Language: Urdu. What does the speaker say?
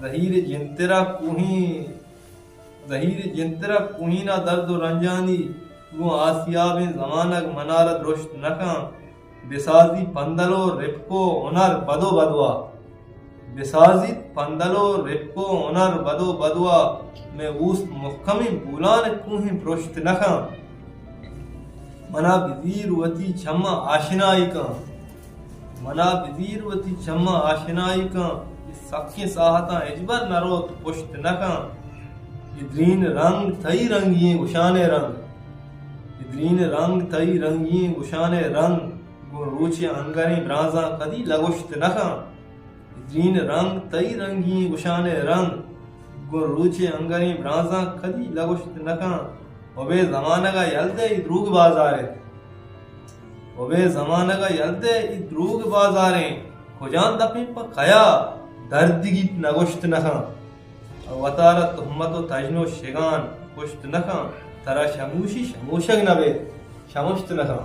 ظہیر جنترا کوہینا درد و رنجانی گو آسیاب زمانک منارت رشت نکاں بسازی پندلو رپکو ہنر بدو بدوا بسازی پندلو رپکو ہنر بدو بدوا میں اوست محکمی بولان کوہیں پرشت نکاں منا بزیر وتی چھما آشنائی کاں اس سکی ساہتاں اجبر نروت پشت نکاں ادرین رنگ تئی رنگیں گشانے رنگ گو روچے انگریں برازاں کدی لگشت نکاں ادرین رنگ تئی رنگیں گشانے رنگ گو روچے انگریں برازاں کدی لگشت نکاں وبے زمانہ کا یلدے دروگ بازاریں کھجان دپیں پا کھیا دردگی نگشت نکاں وطارت تہمت و تجن و شگان پشت نکاں ترا شموشی شموشک نبے شمشت نکاں